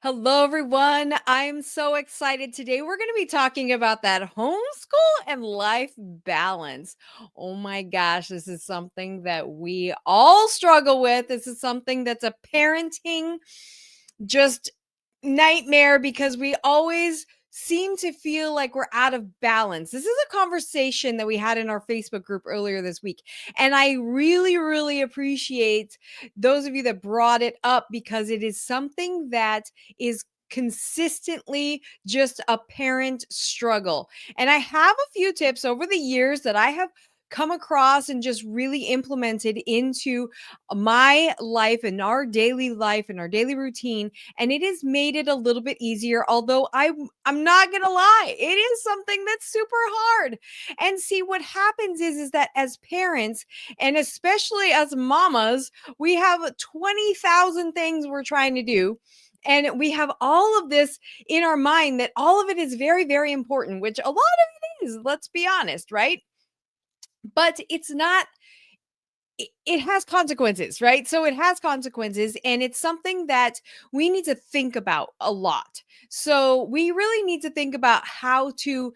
Hello, everyone. I'm so excited. Today, we're going to be talking about that homeschool and life balance. Oh my gosh, this is something that we all struggle with. This is something that's a parenting just nightmare because we always seem to feel like we're out of balance. This is a conversation that we had in our Facebook group earlier this week. And I really appreciate those of you that brought it up because it is something that is consistently just a parent struggle. And I have a few tips over the years that I have come across and just really implemented into my life and our daily life and our daily routine, and it has made it a little bit easier, although I'm not going to lie, it is something that's super hard. And see, what happens is that as parents, and especially as mamas, we have 20,000 things we're trying to do. And we have all of this in our mind that all of it is very important, which a lot of it is, let's be honest, right? But it's not, it has consequences, right? So it has consequences, and it's something that we need to think about a lot. So we really need to think about how to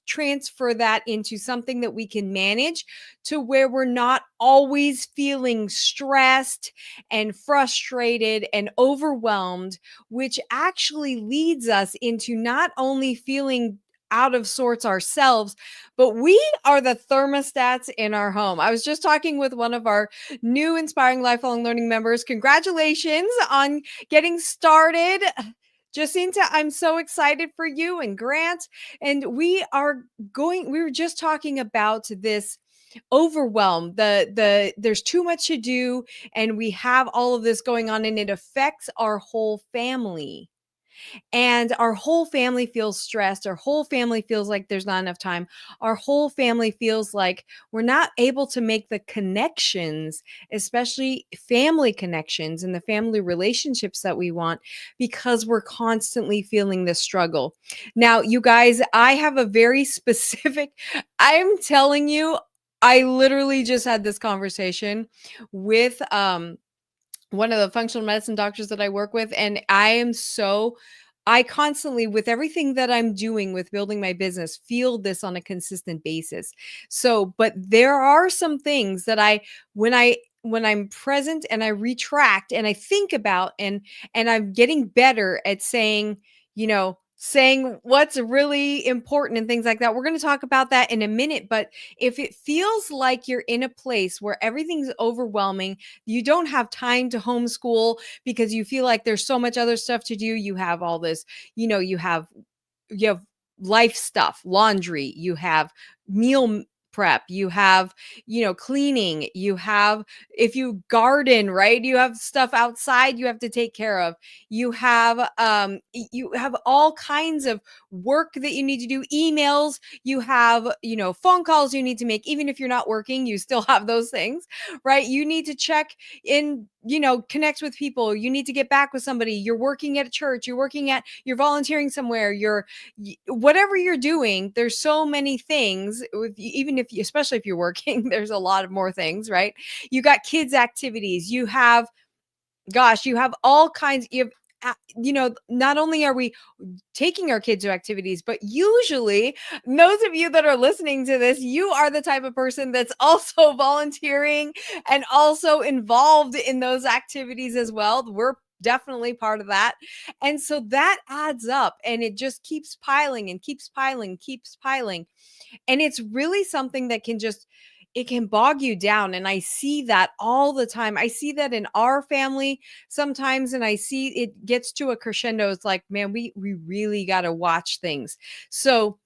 transfer that into something that we can manage, to where we're not always feeling stressed and frustrated and overwhelmed, which actually leads us into not only feeling out of sorts ourselves, but we are the thermostats in our home. I was just talking with one of our new Inspiring Lifelong Learning members. Congratulations on getting started. Jacinta, I'm so excited for you and Grant. And we were just talking about this overwhelm. There's too much to do, and we have all of this going on, and it affects our whole family. And our whole family feels stressed. Our whole family feels like there's not enough time. Our whole family feels like we're not able to make the connections, especially family connections and the family relationships that we want, because we're constantly feeling this struggle. Now, you guys, I have a very specific, I'm telling you, I literally just had this conversation with one of the functional medicine doctors that I work with. And I constantly, with everything that I'm doing with building my business, feel this on a consistent basis. So, but there are some things that when I'm present and I retract and I think about, and I'm getting better at saying, saying what's really important and things like that. We're going to talk about that in a minute. But if it feels like you're in a place where everything's overwhelming, you don't have time to homeschool because you feel like there's so much other stuff to do. You have all this, you have life stuff, laundry, you have meal prep, you have, cleaning, you have, if you garden, right, you have stuff outside you have to take care of, you have all kinds of work that you need to do, emails, you have, phone calls you need to make. Even if you're not working, you still have those things, right? You need to check in, connect with people, you need to get back with somebody, you're working at a church, you're volunteering somewhere, whatever you're doing, there's so many things. Even if you, especially if you're working, there's a lot of more things, right? You got kids activities, you have, gosh, you have all kinds, not only are we taking our kids to activities, but usually, those of you that are listening to this, you are the type of person that's also volunteering and also involved in those activities as well. We're definitely part of that. And so that adds up, and it just keeps piling and keeps piling, keeps piling. And it's really something that it can bog you down. And I see that all the time. I see that in our family sometimes, and I see it gets to a crescendo. It's like, man, we really got to watch things. So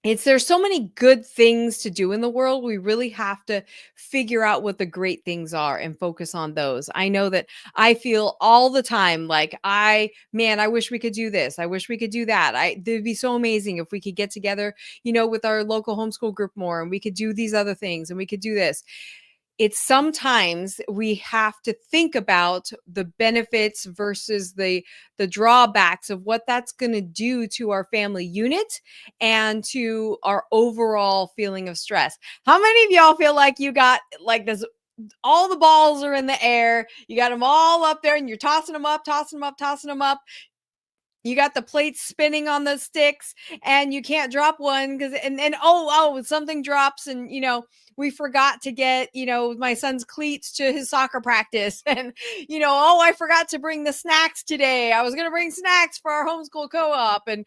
there's so many good things to do in the world. We really have to figure out what the great things are and focus on those. I know that I feel all the time like, I wish we could do this. I wish we could do that. It'd be so amazing if we could get together, with our local homeschool group more, and we could do these other things, and we could do this. It's sometimes we have to think about the benefits versus the drawbacks of what that's going to do to our family unit and to our overall feeling of stress. How many of y'all feel like you got like this all the balls are in the air. You got them all up there and you're tossing them up, tossing them up, tossing them up. You got the plates spinning on the sticks and you can't drop one because and something drops and we forgot to get my son's cleats to his soccer practice and I forgot to bring the snacks today. I was going to bring snacks for our homeschool co-op and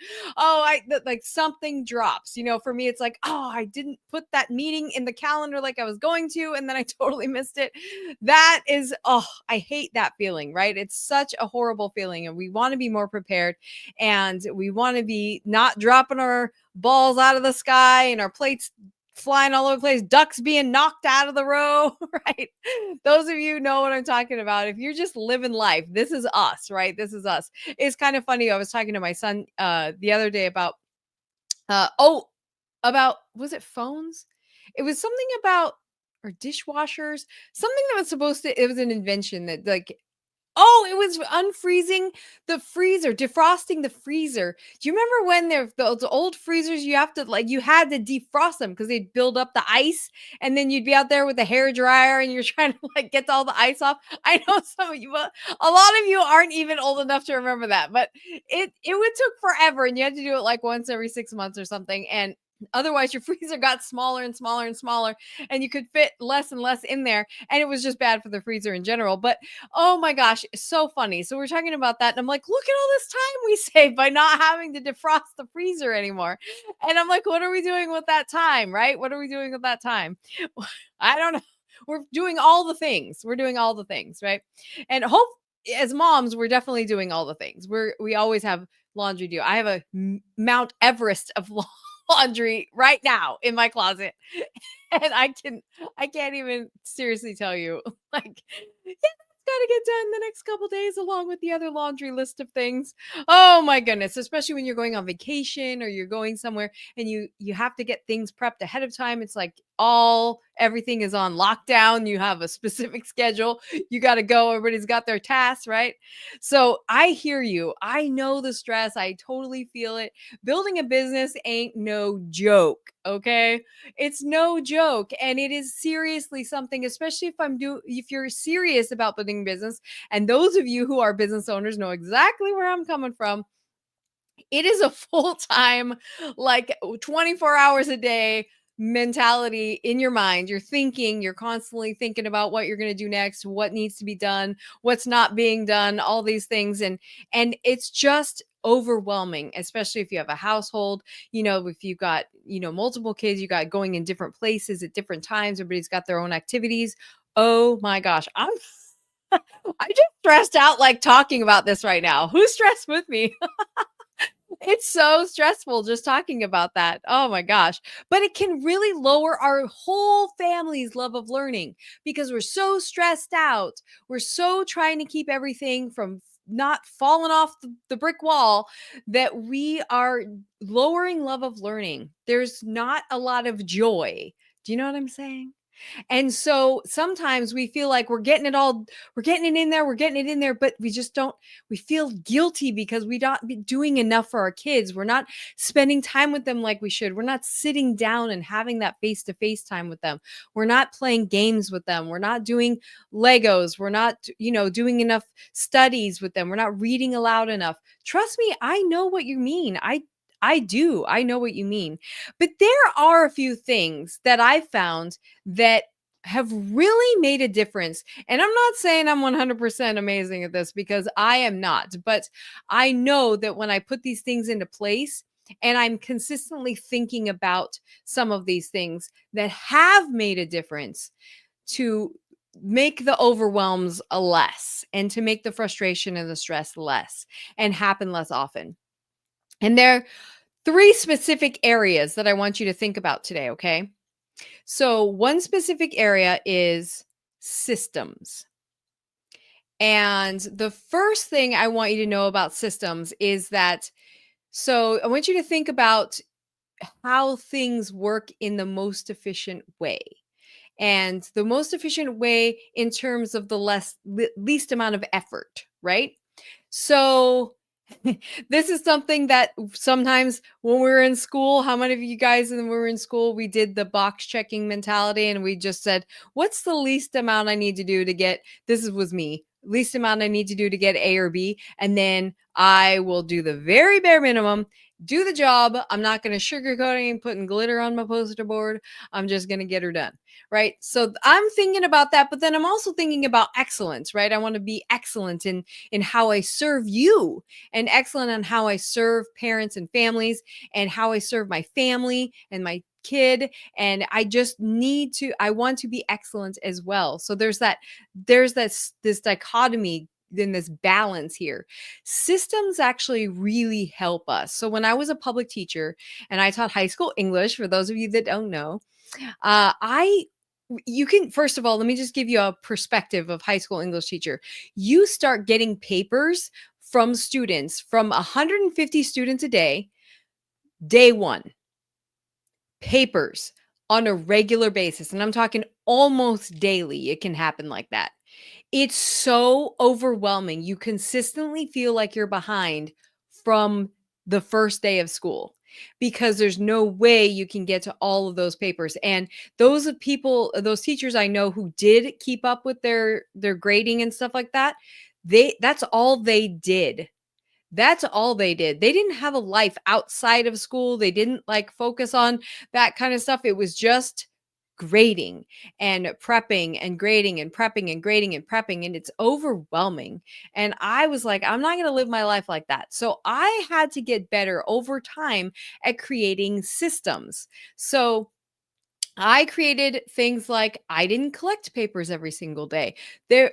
like something drops. For me it's like, I didn't put that meeting in the calendar like I was going to and then I totally missed it. That is, I hate that feeling, right? It's such a horrible feeling and we want to be more prepared and we want to be not dropping our balls out of the sky and our plates flying all over the place, ducks being knocked out of the row, right? Those of you know what I'm talking about. If you're just living life, this is us, right? This is us. It's kind of funny. I was talking to my son the other day about was it phones? It was something about or dishwashers, something that was it was an invention that like it was unfreezing the freezer, defrosting the freezer. Do you remember when those old freezers, you had to defrost them because they'd build up the ice and then you'd be out there with the hair dryer and you're trying to get all the ice off. I know some of you, but a lot of you aren't even old enough to remember that, but it would took forever and you had to do it like once every 6 months or something. And otherwise your freezer got smaller and smaller and smaller and you could fit less and less in there. And it was just bad for the freezer in general. But oh my gosh, so funny. So we're talking about that. And I'm like, look at all this time we saved by not having to defrost the freezer anymore. And I'm like, what are we doing with that time? Right? What are we doing with that time? I don't know. We're doing all the things. We're doing all the things, right? And as moms, we're definitely doing all the things. We always have laundry due. I have a Mount Everest of laundry right now in my closet. And I can't even seriously tell you, like, yeah, it's got to get done the next couple days along with the other laundry list of things. Oh my goodness, especially when you're going on vacation or you're going somewhere and you have to get things prepped ahead of time. It's like everything is on lockdown. You have a specific schedule. You got to go. Everybody's got their tasks, right? So I hear you. I know the stress. I totally feel it. Building a business ain't no joke. Okay. It's no joke. And it is seriously something, especially if you're serious about building a business. And those of you who are business owners know exactly where I'm coming from. It is a full-time, like 24 hours a day mentality in your mind. You're constantly thinking about what you're going to do next, what needs to be done, what's not being done, all these things. And it's just overwhelming, especially if you have a household, if you've got, multiple kids, you got going in different places at different times. Everybody's got their own activities. Oh my gosh. I just stressed out like talking about this right now. Who's stressed with me? It's so stressful just talking about that. Oh my gosh. But it can really lower our whole family's love of learning because we're so stressed out. We're so trying to keep everything from not falling off the brick wall that we are lowering love of learning. There's not a lot of joy. Do you know what I'm saying? And so sometimes we feel like we're getting it in there, but we feel guilty because we not be doing enough for our kids. We're not spending time with them like we should. We're not sitting down and having that face-to-face time with them. We're not playing games with them. We're not doing Legos. We're not, doing enough studies with them. We're not reading aloud enough. Trust me, I know what you mean. I do. I know what you mean. But there are a few things that I found that have really made a difference. And I'm not saying I'm 100% amazing at this because I am not, but I know that when I put these things into place and I'm consistently thinking about some of these things that have made a difference to make the overwhelms less and to make the frustration and the stress less and happen less often. And there are 3 specific areas that I want you to think about today, okay? So, one specific area is systems. And the first thing I want you to know about systems is that, I want you to think about how things work in the most efficient way. And the most efficient way in terms of the least amount of effort, right? So, This is something that sometimes when we were in school, how many of you guys when we were in school, we did the box checking mentality and we just said, what's the least amount I need to do to get was me, least amount I need to do to get A or B. And then I will do the very bare minimum, do the job. I'm not going to sugarcoat anything, putting glitter on my poster board. I'm just going to get her done. Right. So I'm thinking about that, but then I'm also thinking about excellence, right? I want to be excellent in how I serve you and excellent on how I serve parents and families and how I serve my family and my kid. And I want to be excellent as well. So there's this dichotomy, then this balance here. Systems actually really help us. So when I was a public teacher and I taught high school English, for those of you that don't know, I you can, first of all, let me just give you a perspective of high school English teacher. You start getting papers from students, from 150 students a day one, papers on a regular basis. And I'm talking almost daily. It can happen like that. It's so overwhelming. You consistently feel like you're behind from the first day of school because there's no way you can get to all of those papers. And those teachers I know who did keep up with their grading and stuff like that, that's all they did. That's all they did. They didn't have a life outside of school. They didn't like focus on that kind of stuff. It was just grading and prepping and grading and prepping and grading and prepping. And it's overwhelming. And I was like, I'm not going to live my life like that. So I had to get better over time at creating systems. So I created things like I didn't collect papers every single day.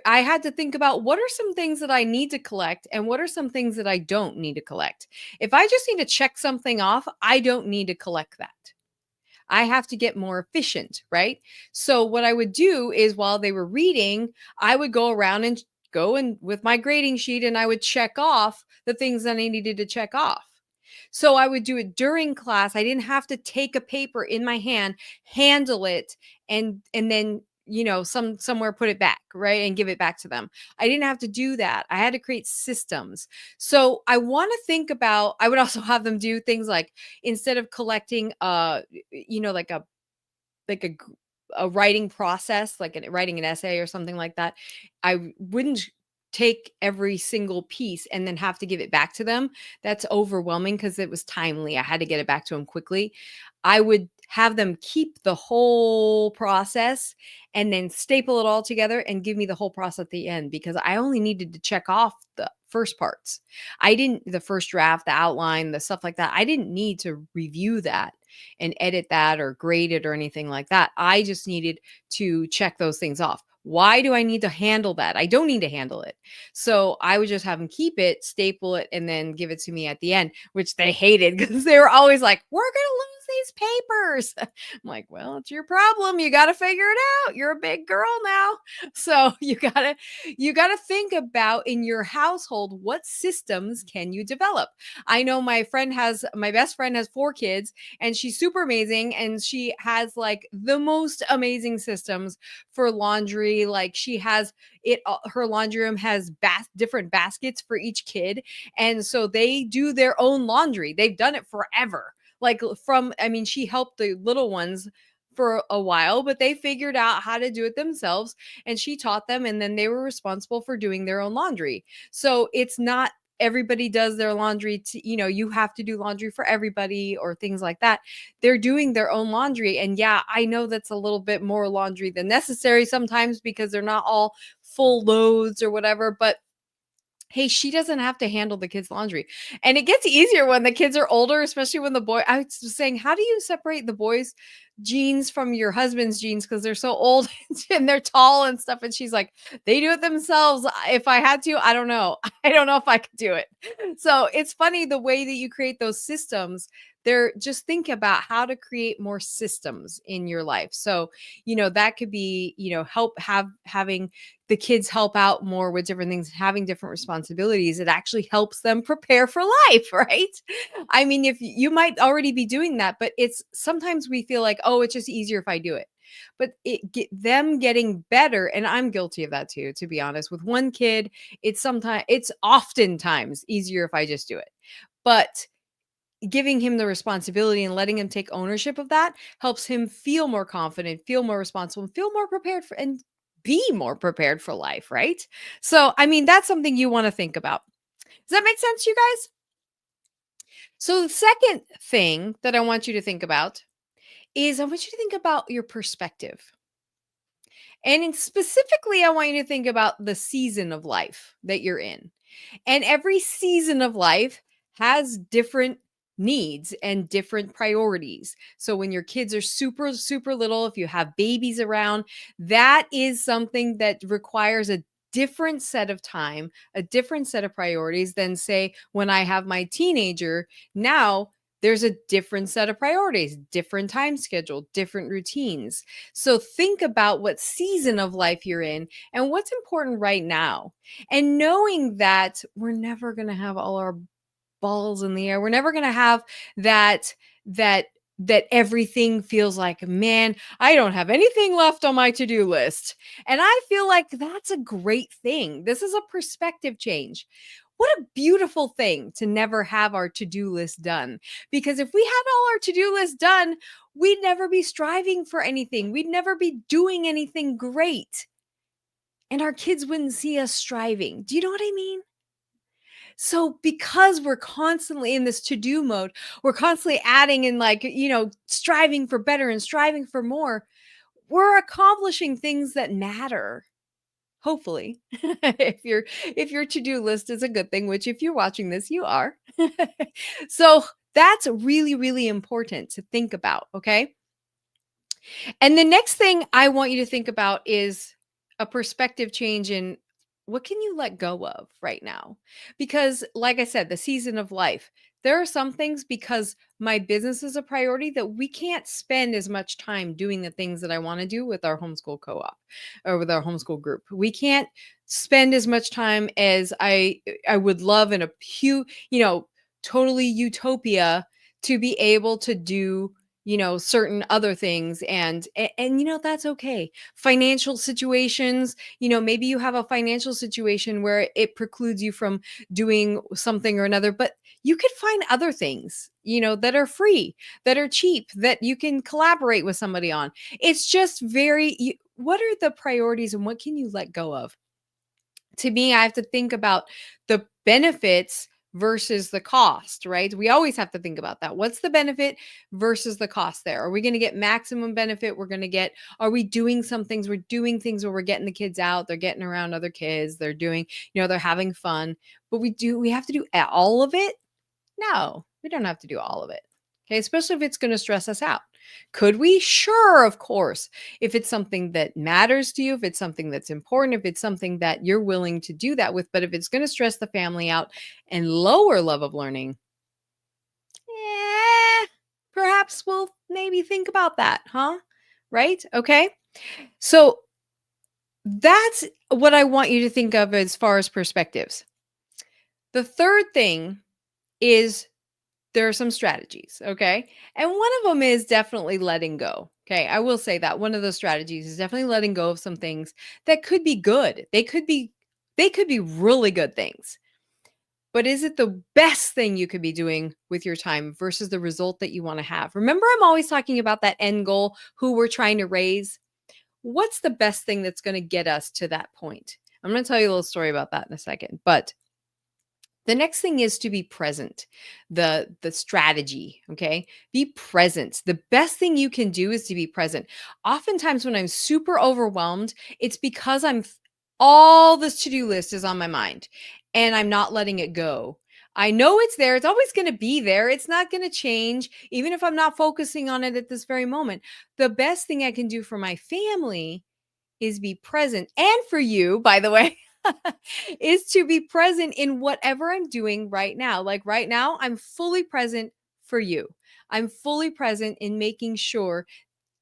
I had to think about what are some things that I need to collect and what are some things that I don't need to collect. If I just need to check something off, I don't need to collect that. I have to get more efficient, right? So what I would do is while they were reading, I would go around and go and with my grading sheet and I would check off the things that I needed to check off. So I would do it during class. I didn't have to take a paper in my hand, handle it, and then somewhere put it back, right, and give it back to them. I didn't have to do that. I had to create systems. So I want to think about. I would also have them do things like instead of collecting, like a writing process, like writing an essay or something like that. I wouldn't take every single piece and then have to give it back to them. That's overwhelming because it was timely. I had to get it back to them quickly. I would have them keep the whole process and then staple it all together and give me the whole process at the end because I only needed to check off the first parts. The first draft, the outline, the stuff like that. I didn't need to review that and edit that or grade it or anything like that. I just needed to check those things off. Why do I need to handle that? I don't need to handle it. So I would just have them keep it, staple it, and then give it to me at the end, which they hated because they were always like, we're going to lose these papers. I'm like, well, it's your problem. You got to figure it out. You're a big girl now. So you got to think about in your household, what systems can you develop? I know my best friend has 4 kids and she's super amazing. And she has like the most amazing systems for laundry. Like she has her laundry room has different baskets for each kid. And so they do their own laundry. They've done it forever. She helped the little ones for a while, but they figured out how to do it themselves and she taught them and then they were responsible for doing their own laundry. So it's not everybody does their laundry you have to do laundry for everybody or things like that. They're doing their own laundry. And yeah, I know that's a little bit more laundry than necessary sometimes because they're not all full loads or whatever, but hey, she doesn't have to handle the kids' laundry. And it gets easier when the kids are older, especially when I was saying, how do you separate the boys' jeans from your husband's jeans? Because they're so old and they're tall and stuff. And she's like, they do it themselves. If I had to, I don't know. I don't know if I could do it. So it's funny the way that you create those systems. Just think about how to create more systems in your life. So, that could be, having the kids help out more with different things, having different responsibilities. It actually helps them prepare for life, right? I mean, if you might already be doing that, but it's sometimes we feel like, oh, it's just easier if I do it. But them getting better, and I'm guilty of that too, to be honest. With one kid, it's oftentimes easier if I just do it. But giving him the responsibility and letting him take ownership of that helps him feel more confident, feel more responsible, and feel more prepared for and be more prepared for life, right? So, I mean, that's something you want to think about. Does that make sense, you guys? So, the second thing that I want you to think about is I want you to think about your perspective. Specifically, I want you to think about the season of life that you're in. And every season of life has different needs and different priorities. So when your kids are super, super little, if you have babies around, that is something that requires a different set of time, a different set of priorities than, say, when I have my teenager. Now, there's a different set of priorities, different time schedule, different routines. So think about what season of life you're in and what's important right now. And knowing that we're never going to have all our balls in the air. We're never going to have that that that everything feels like, man, I don't have anything left on my to-do list. And I feel like that's a great thing. This is a perspective change. What a beautiful thing to never have our to-do list done. Because if we had all our to-do list done, we'd never be striving for anything. We'd never be doing anything great. And our kids wouldn't see us striving. Do you know what I mean? So because we're constantly in this to-do mode, we're constantly adding and striving for better and striving for more, we're accomplishing things that matter. Hopefully. If your to-do list is a good thing, which if you're watching this, you are. So that's really, really important to think about, okay? And the next thing I want you to think about is a perspective change in what can you let go of right now? Because, like I said, the season of life, there are some things because my business is a priority that we can't spend as much time doing the things that I want to do with our homeschool co op or with our homeschool group. We can't spend as much time as I would love in a totally utopia to be able to do certain other things and that's okay. Financial situations, maybe you have a financial situation where it precludes you from doing something or another, but you could find other things that are free, that are cheap, that you can collaborate with somebody on. It's just what are the priorities and what can you let go of? To me, I have to think about the benefits versus the cost, right? We always have to think about that. What's the benefit versus the cost there? Are we going to get maximum benefit? Are we doing some things? We're doing things where we're getting the kids out, they're getting around other kids, they're doing, they're having fun. But we have to do all of it? No, we don't have to do all of it. Okay, especially if it's going to stress us out. Could we? Sure, of course. If it's something that matters to you, if it's something that's important, if it's something that you're willing to do that with, but if it's going to stress the family out and lower love of learning, eh, perhaps we'll maybe think about that, huh? Right? Okay. So that's what I want you to think of as far as perspectives. The third thing is there are some strategies, okay? And one of them is definitely letting go. Okay, I will say that one of those strategies is definitely letting go of some things that could be good. They could be really good things. But is it the best thing you could be doing with your time versus the result that you want to have? Remember, I'm always talking about that end goal, who we're trying to raise. What's the best thing that's going to get us to that point? I'm going to tell you a little story about that in a second, but the next thing is to be present. The strategy, okay? Be present. The best thing you can do is to be present. Oftentimes when I'm super overwhelmed, it's because all this to-do list is on my mind and I'm not letting it go. I know it's there. It's always going to be there. It's not going to change even if I'm not focusing on it at this very moment. The best thing I can do for my family is be present, and for you, by the way, is to be present in whatever I'm doing right now. Like right now, I'm fully present for you. I'm fully present in making sure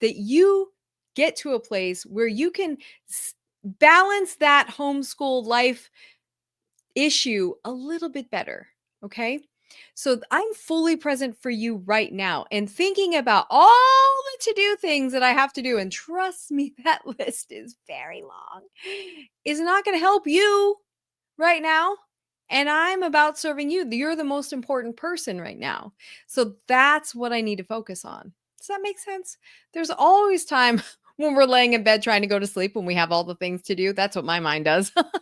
that you get to a place where you can balance that homeschool life issue a little bit better. Okay. So I'm fully present for you right now and thinking about all the to-do things that I have to do. And trust me, that list is very long, is not going to help you right now. And I'm about serving you. You're the most important person right now. So that's what I need to focus on. Does that make sense? There's always time when we're laying in bed trying to go to sleep when we have all the things to do. That's what my mind does. I'm trying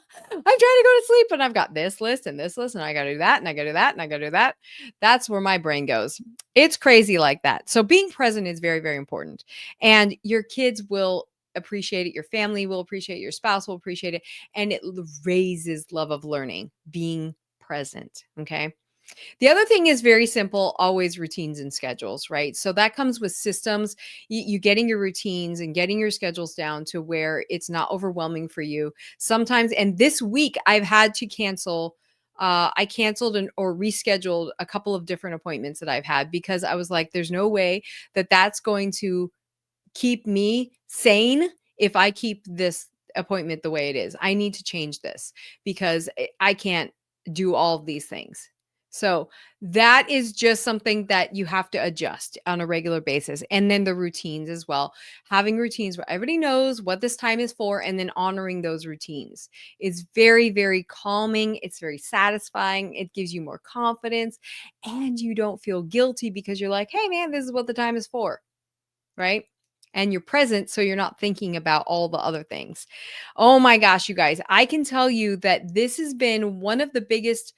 to go to sleep and I've got this list and this list and I got to do that and I got to do that and I got to do that. That's where my brain goes. It's crazy like that. So being present is very, very important. And your kids will appreciate it. Your family will appreciate it. Your spouse will appreciate it. And it raises love of learning, being present. Okay. The other thing is very simple, always routines and schedules, right? So that comes with systems, you getting your routines and getting your schedules down to where it's not overwhelming for you. Sometimes, and this week I've had to cancel. I canceled or rescheduled a couple of different appointments that I've had because I was like, there's no way that that's going to keep me sane if I keep this appointment the way it is. I need to change this because I can't do all of these things. So that is just something that you have to adjust on a regular basis. And then the routines as well. Having routines where everybody knows what this time is for and then honoring those routines is very, very calming. It's very satisfying. It gives you more confidence and you don't feel guilty because you're like, hey, man, this is what the time is for. Right? And you're present so you're not thinking about all the other things. Oh my gosh, you guys, I can tell you that this has been one of the biggest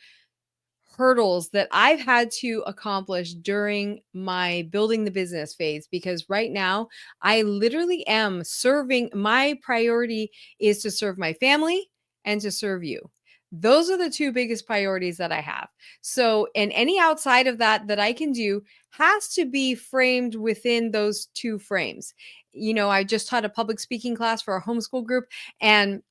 hurdles that I've had to accomplish during my building the business phase because right now I literally am serving. My priority is to serve my family and to serve you. Those are the two biggest priorities that I have. So, and any outside of that that I can do has to be framed within those two frames. I just taught a public speaking class for our homeschool group, and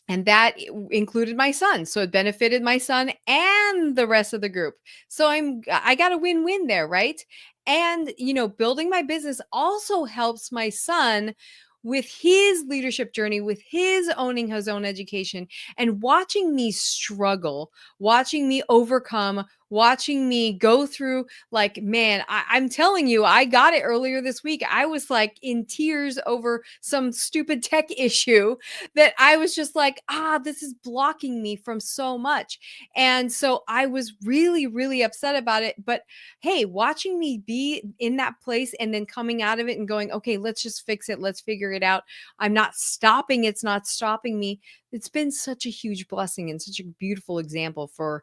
that included my son. So it benefited my son and the rest of the group. So I got a win-win there, right? And building my business also helps my son with his leadership journey, with his owning his own education, and watching me struggle, watching me overcome, watching me go through, like, man, I'm telling you, I got it earlier this week. I was like in tears over some stupid tech issue that I was just like, this is blocking me from so much. And so I was really, really upset about it. But hey, watching me be in that place and then coming out of it and going, okay, let's just fix it. Let's figure it out. I'm not stopping. It's not stopping me. It's been such a huge blessing and such a beautiful example for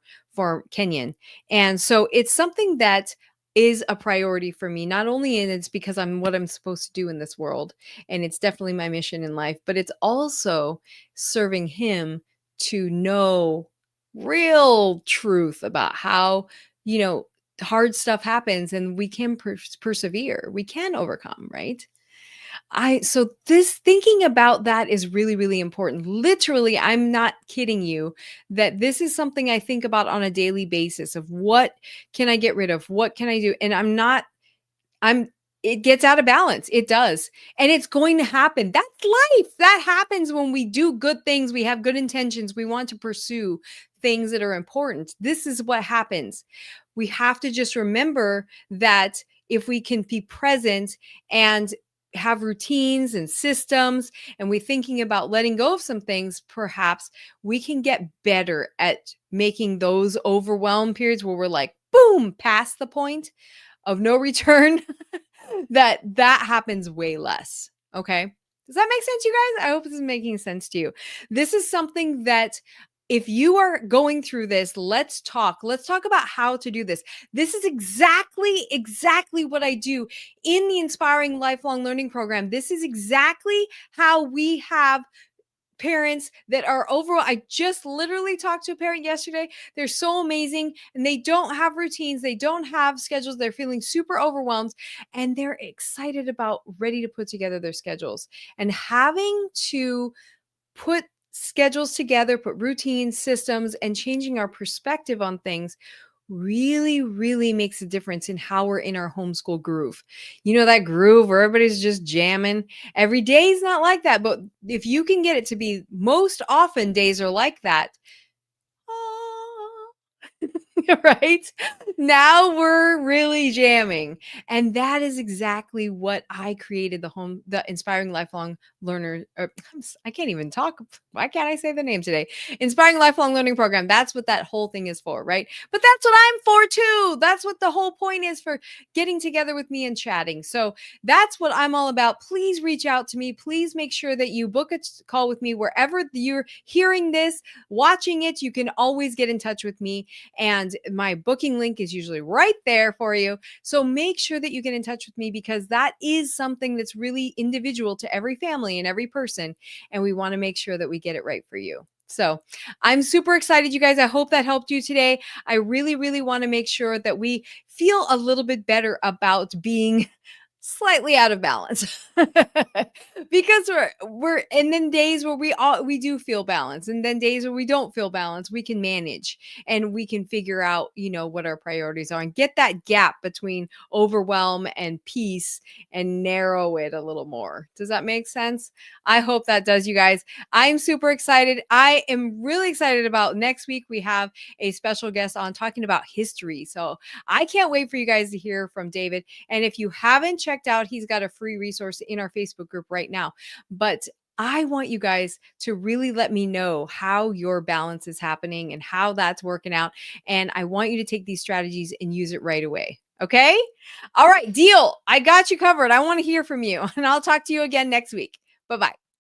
Kenyon. And so it's something that is a priority for me, not only in it's because I'm what I'm supposed to do in this world, and it's definitely my mission in life, but it's also serving him to know real truth about how, hard stuff happens and we can persevere, we can overcome, right? So this thinking about that is really, really important. Literally, I'm not kidding you that this is something I think about on a daily basis of what can I get rid of? What can I do? And I'm it gets out of balance. It does. And it's going to happen. That's life. That happens when we do good things. We have good intentions. We want to pursue things that are important. This is what happens. We have to just remember that if we can be present and have routines and systems, and we're thinking about letting go of some things, perhaps we can get better at making those overwhelm periods where we're like, boom, past the point of no return. that happens way less. Okay. Does that make sense, you guys? I hope this is making sense to you. This is something that if you are going through this, let's talk. Let's talk about how to do this. This is exactly what I do in the Inspiring Lifelong Learning Program. This is exactly how we have parents that are overall. I just literally talked to a parent yesterday. They're so amazing and they don't have routines. They don't have schedules. They're feeling super overwhelmed and they're excited about ready to put together their schedules, and having to put schedules together, put routines, systems, and changing our perspective on things really, really makes a difference in how we're in our homeschool groove. That groove where everybody's just jamming. Every day is not like that, but if you can get it to be, most often days are like that. right? Now we're really jamming. And that is exactly what I created the Inspiring Lifelong Learner. I can't even talk. Why can't I say the name today? Inspiring Lifelong Learning Program. That's what that whole thing is for, right? But that's what I'm for too. That's what the whole point is for getting together with me and chatting. So that's what I'm all about. Please reach out to me. Please make sure that you book a call with me wherever you're hearing this, watching it. You can always get in touch with me. And my booking link is usually right there for you. So make sure that you get in touch with me because that is something that's really individual to every family and every person. And we want to make sure that we get it right for you. So I'm super excited, you guys. I hope that helped you today. I really, really want to make sure that we feel a little bit better about being slightly out of balance because we're and then days where we do feel balance, and then days where we don't feel balance, we can manage and we can figure out, what our priorities are and get that gap between overwhelm and peace and narrow it a little more. Does that make sense? I hope that does, you guys. I'm super excited. I am really excited about next week. We have a special guest on talking about history, so I can't wait for you guys to hear from David. And if you haven't checked out, he's got a free resource in our Facebook group right now. But I want you guys to really let me know how your balance is happening and how that's working out. And I want you to take these strategies and use it right away. Okay? All right, deal. I got you covered. I want to hear from you. And I'll talk to you again next week. Bye bye.